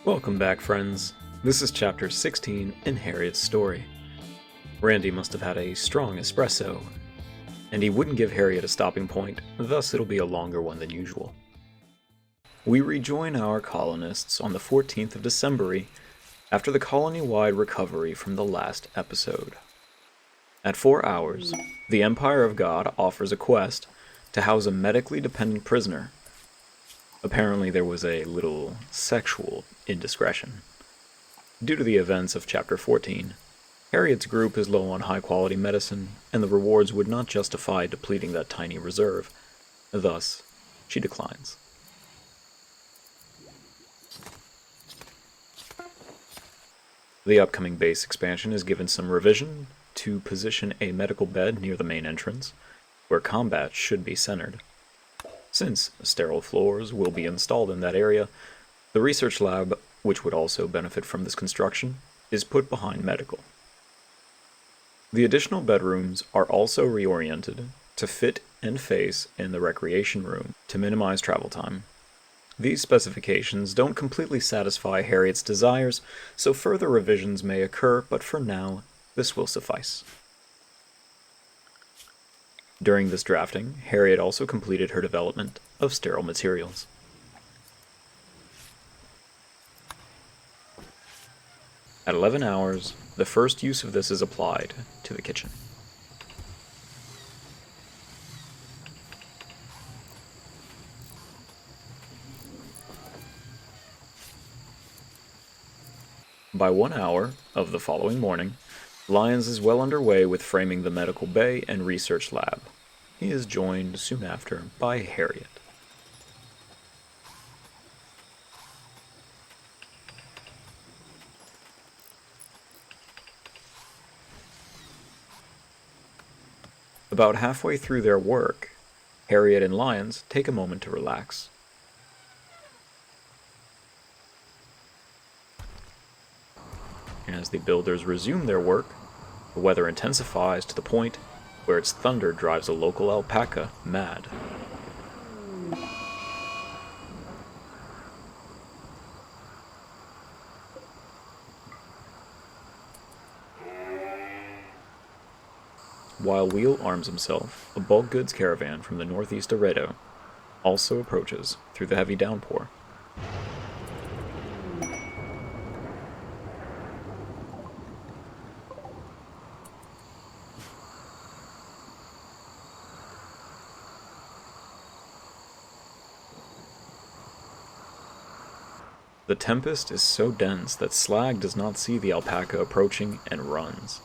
Welcome back, friends. This is chapter 16 in Harriet's story. Randy must have had a strong espresso, and he wouldn't give Harriet a stopping point, thus it'll be a longer one than usual. We rejoin our colonists on the 14th of December after the colony-wide recovery from the last episode. At 4 hours, the Empire of God offers a quest to house a medically dependent prisoner. Apparently there was a little sexual indiscretion. Due to the events of Chapter 14, Harriet's group is low on high-quality medicine, and the rewards would not justify depleting that tiny reserve. Thus, she declines. The upcoming base expansion is given some revision to position a medical bed near the main entrance, where combat should be centered. Since sterile floors will be installed in that area, the research lab, which would also benefit from this construction, is put behind medical. The additional bedrooms are also reoriented to fit and face in the recreation room to minimize travel time. These specifications don't completely satisfy Harriet's desires, so further revisions may occur, but for now, this will suffice. During this drafting, Harriet also completed her development of sterile materials. At 11 hours, the first use of this is applied to the kitchen. By 1 hour of the following morning, Lyons is well underway with framing the medical bay and research lab. He is joined soon after by Harriet. About halfway through their work, Harriet and Lyons take a moment to relax. As the builders resume their work, the weather intensifies to the point where its thunder drives a local alpaca mad. While Wheel arms himself, a bulk goods caravan from the northeast Laredo also approaches through the heavy downpour. The tempest is so dense that Slag does not see the alpaca approaching and runs.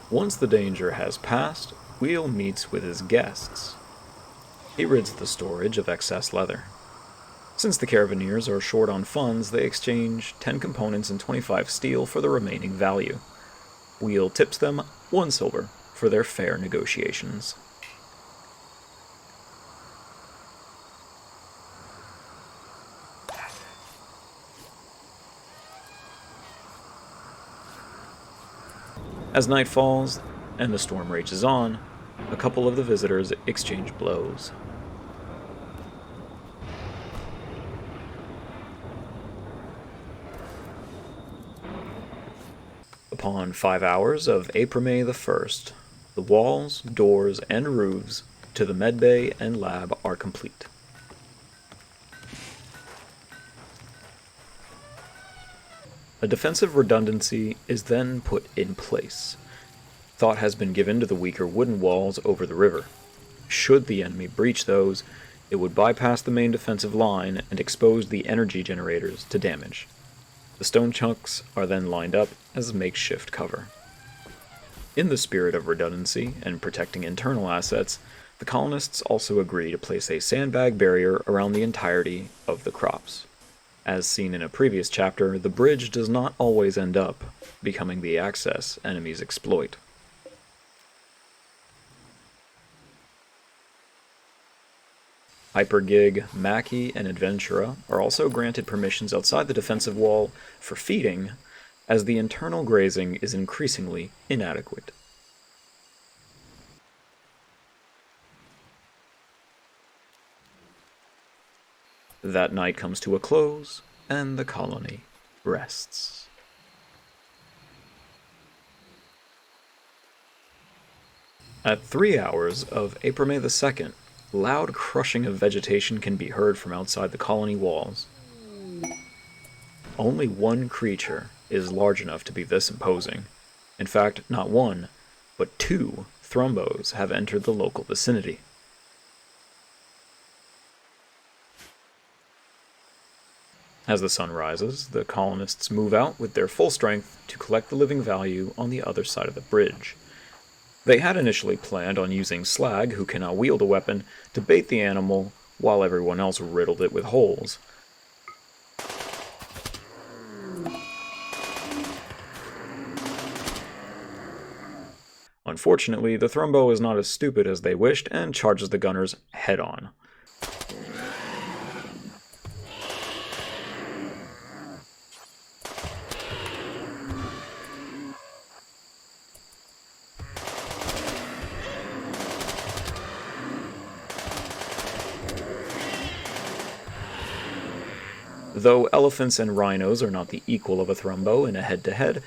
Once the danger has passed, Wheel meets with his guests. He rids the storage of excess leather. Since the Caravaneers are short on funds, they exchange 10 components and 25 steel for the remaining value. Wheel tips them 1 silver for their fair negotiations. As night falls and the storm rages on, a couple of the visitors exchange blows. Upon 5 hours of April the 1st, the walls, doors, and roofs to the medbay and lab are complete. A defensive redundancy is then put in place. Thought has been given to the weaker wooden walls over the river. Should the enemy breach those, it would bypass the main defensive line and expose the energy generators to damage. The stone chunks are then lined up as makeshift cover. In the spirit of redundancy and protecting internal assets, the colonists also agree to place a sandbag barrier around the entirety of the crops. As seen in a previous chapter, the bridge does not always end up becoming the access enemies exploit. Hypergig, Mackie, and Adventura are also granted permissions outside the defensive wall for feeding, as the internal grazing is increasingly inadequate. That night comes to a close, and the colony rests. At 3 hours of April May 2nd, loud crushing of vegetation can be heard from outside the colony walls. Only one creature is large enough to be this imposing. In fact, not one, but 2 thrumbos have entered the local vicinity. As the sun rises, the colonists move out with their full strength to collect the living value on the other side of the bridge. They had initially planned on using Slag, who cannot wield a weapon, to bait the animal while everyone else riddled it with holes. Unfortunately, the Thrumbo is not as stupid as they wished and charges the gunners head-on. Though elephants and rhinos are not the equal of a Thrumbo in a head-to-head,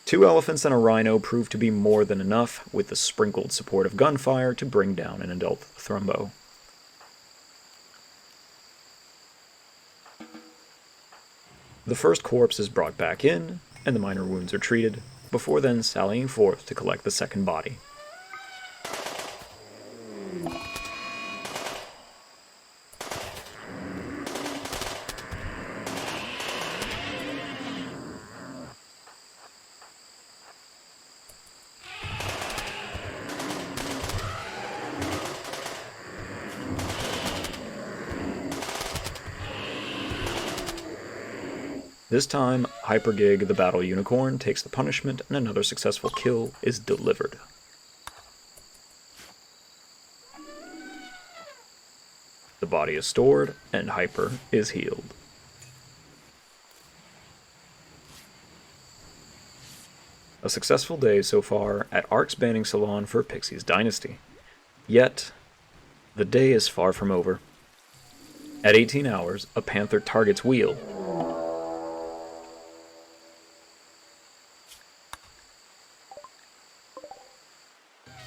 2 elephants and a rhino prove to be more than enough, with the sprinkled support of gunfire, to bring down an adult Thrumbo. The first corpse is brought back in, and the minor wounds are treated, before then sallying forth to collect the second body. This time, Hypergig, the battle unicorn, takes the punishment and another successful kill is delivered. The body is stored, and Hyper is healed. A successful day so far at Ark's banning salon for Pixie's dynasty. Yet, the day is far from over. At 18 hours, a panther targets Wheel.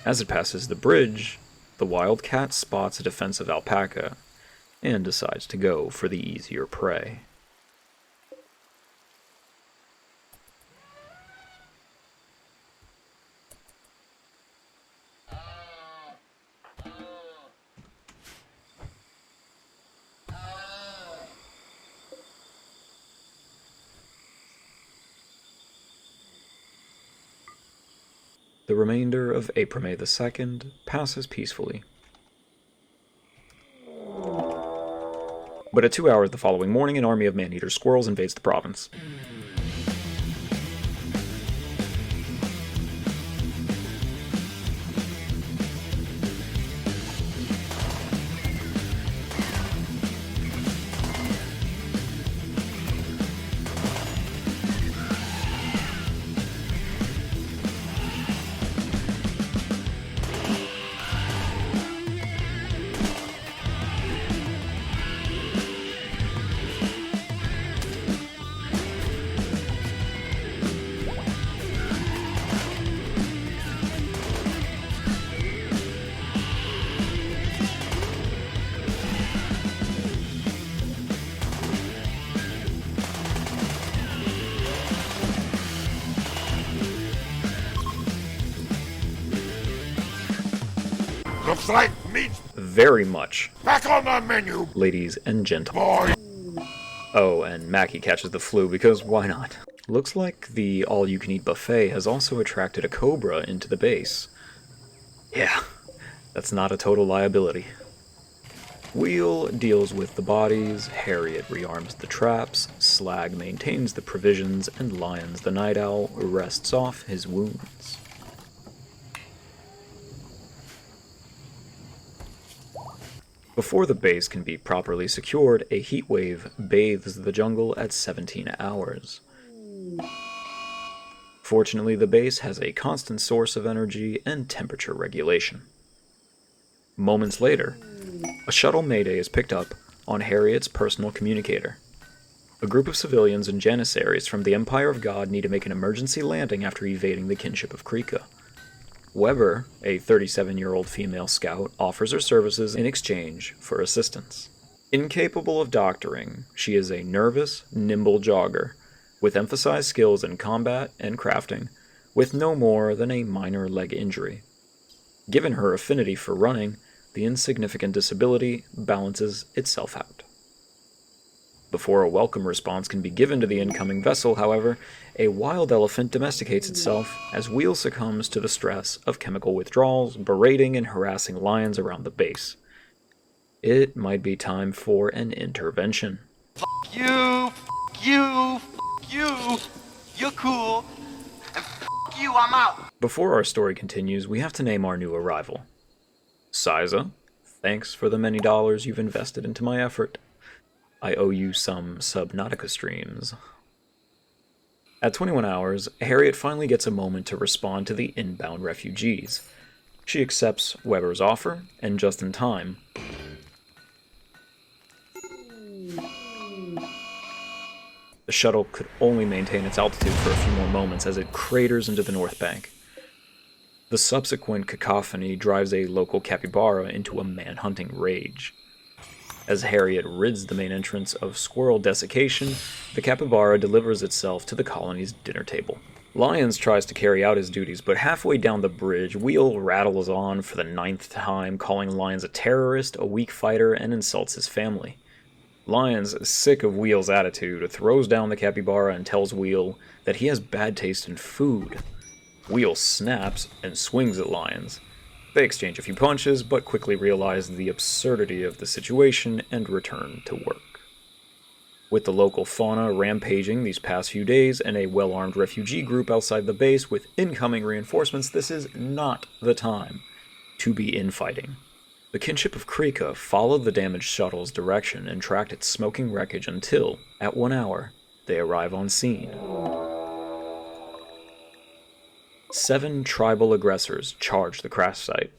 As it passes the bridge, the wildcat spots a defensive alpaca and decides to go for the easier prey. The remainder of April May 2nd passes peacefully. But at 2 hours the following morning, an army of man-eater squirrels invades the province. Looks like meat's Very much, back on the menu, ladies and gentlemen. boy. Oh, and Mackie catches the flu because why not? Looks like the all-you-can-eat buffet has also attracted a cobra into the base. Yeah, that's not a total liability. Wheel deals with the bodies, Harriet rearms the traps, Slag maintains the provisions, and Lyons the Night Owl rests off his wounds. Before the base can be properly secured, a heat wave bathes the jungle at 17 hours. Fortunately, the base has a constant source of energy and temperature regulation. Moments later, a shuttle mayday is picked up on Harriet's personal communicator. A group of civilians and Janissaries from the Empire of God need to make an emergency landing after evading the kinship of Krika. Weber, a 37-year-old female scout, offers her services in exchange for assistance. Incapable of doctoring, she is a nervous, nimble jogger, with emphasized skills in combat and crafting, with no more than a minor leg injury. Given her affinity for running, the insignificant disability balances itself out. Before a welcome response can be given to the incoming vessel, however, a wild elephant domesticates itself as Wheel succumbs to the stress of chemical withdrawals, berating and harassing Lyons around the base. It might be time for an intervention. You, you're cool, and you, I'm out. Before our story continues, we have to name our new arrival. Siza, thanks for the many dollars you've invested into my effort. I owe you some Subnautica streams. At 21 hours, Harriet finally gets a moment to respond to the inbound refugees. She accepts Weber's offer, and just in time, the shuttle could only maintain its altitude for a few more moments as it craters into the North Bank. The subsequent cacophony drives a local capybara into a man-hunting rage. As Harriet rids the main entrance of squirrel desiccation, the capybara delivers itself to the colony's dinner table. Lyons tries to carry out his duties, but halfway down the bridge, Wheel rattles on for the 9th time, calling Lyons a terrorist, a weak fighter, and insults his family. Lyons, sick of Wheel's attitude, throws down the capybara and tells Wheel that he has bad taste in food. Wheel snaps and swings at Lyons. They exchange a few punches, but quickly realize the absurdity of the situation and return to work. With the local fauna rampaging these past few days and a well-armed refugee group outside the base with incoming reinforcements, this is not the time to be infighting. The kinship of Krika followed the damaged shuttle's direction and tracked its smoking wreckage until, at 1 hour, they arrive on scene. 7 tribal aggressors charge the crash site.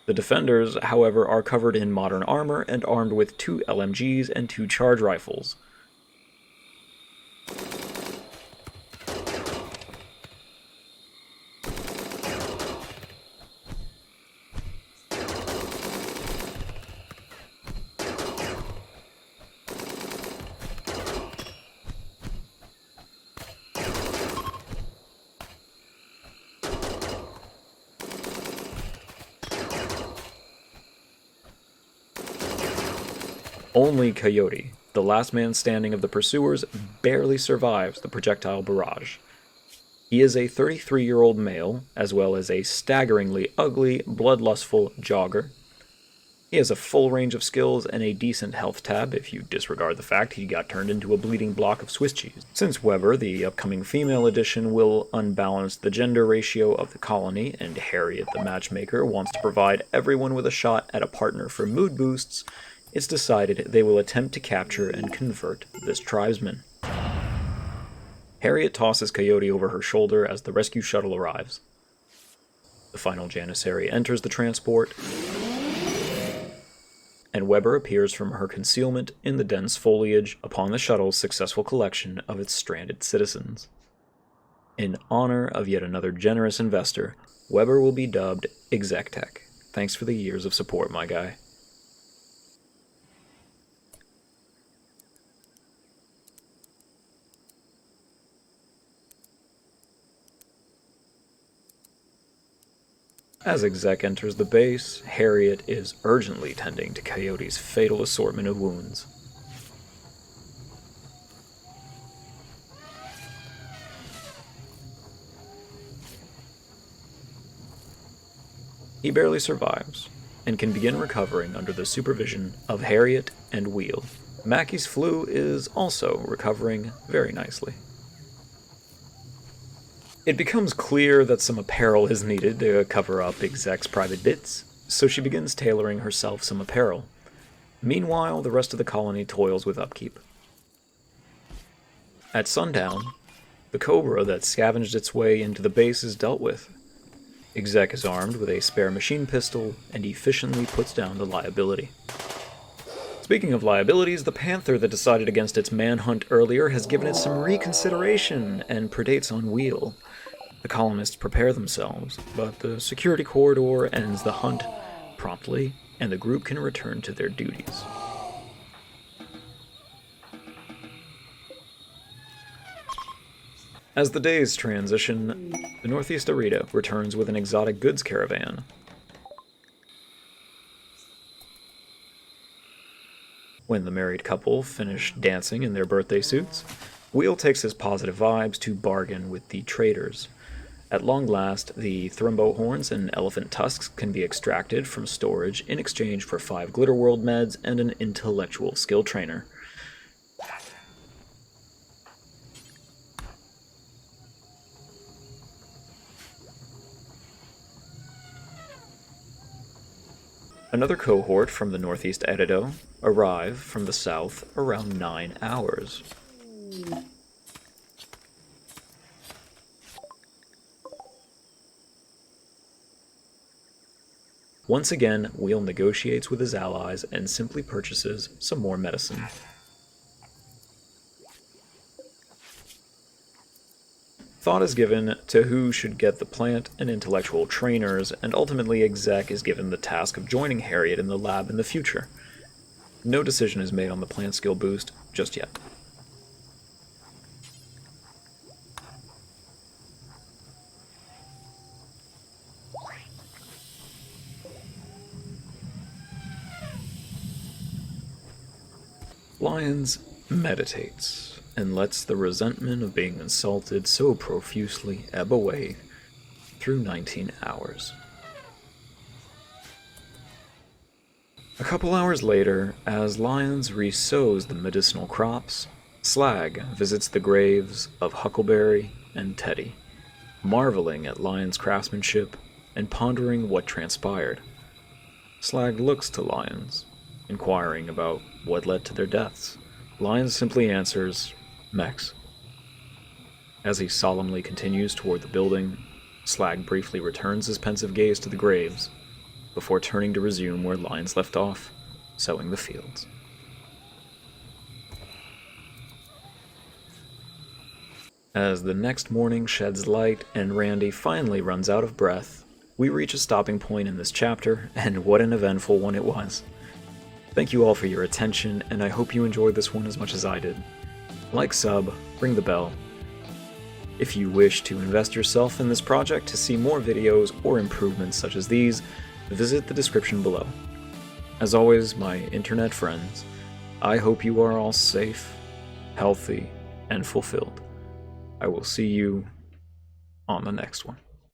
The defenders, however, are covered in modern armor and armed with 2 LMGs and 2 charge rifles. Only Coyote, the last man standing of the pursuers, barely survives the projectile barrage. He is a 33-year-old male, as well as a staggeringly ugly, bloodlustful jogger. He has a full range of skills and a decent health tab if you disregard the fact he got turned into a bleeding block of Swiss cheese. Since Weber, the upcoming female edition, will unbalance the gender ratio of the colony, and Harriet the matchmaker wants to provide everyone with a shot at a partner for mood boosts, it's decided they will attempt to capture and convert this tribesman. Harriet tosses Coyote over her shoulder as the rescue shuttle arrives. The final Janissary enters the transport, and Weber appears from her concealment in the dense foliage upon the shuttle's successful collection of its stranded citizens. In honor of yet another generous investor, Weber will be dubbed ExecTech. Thanks for the years of support, my guy. As Exec enters the base, Harriet is urgently tending to Coyote's fatal assortment of wounds. He barely survives, and can begin recovering under the supervision of Harriet and Wheel. Mackie's flu is also recovering very nicely. It becomes clear that some apparel is needed to cover up Exec's private bits, so she begins tailoring herself some apparel. Meanwhile, the rest of the colony toils with upkeep. At sundown, the cobra that scavenged its way into the base is dealt with. Exec is armed with a spare machine pistol and efficiently puts down the liability. Speaking of liabilities, the panther that decided against its manhunt earlier has given it some reconsideration and predates on Wheel. The colonists prepare themselves, but the security corridor ends the hunt promptly, and the group can return to their duties. As the days transition, the Northeast Arena returns with an exotic goods caravan. When the married couple finish dancing in their birthday suits, Wheel takes his positive vibes to bargain with the traders. At long last, the Thrumbo horns and elephant tusks can be extracted from storage in exchange for 5 Glitterworld meds and an intellectual skill trainer. Another cohort from the Northeast Edo arrive from the south around 9 hours. Once again, Wheel negotiates with his allies and simply purchases some more medicine. Thought is given to who should get the plant and intellectual trainers, and ultimately Exec is given the task of joining Harriet in the lab in the future. No decision is made on the plant skill boost just yet. Lyons meditates and lets the resentment of being insulted so profusely ebb away through 19 hours. A couple hours later, as Lyons resows the medicinal crops, Slag visits the graves of Huckleberry and Teddy, marveling at Lyons' craftsmanship and pondering what transpired. Slag looks to Lyons, inquiring about what led to their deaths. Lyons simply answers, Mex. As he solemnly continues toward the building, Slag briefly returns his pensive gaze to the graves, before turning to resume where Lyons left off, sowing the fields. As the next morning sheds light and Randy finally runs out of breath, we reach a stopping point in this chapter, and what an eventful one it was. Thank you all for your attention, and I hope you enjoyed this one as much as I did. Like, sub, ring the bell. If you wish to invest yourself in this project to see more videos or improvements such as these, visit the description below. As always, my internet friends, I hope you are all safe, healthy, and fulfilled. I will see you on the next one.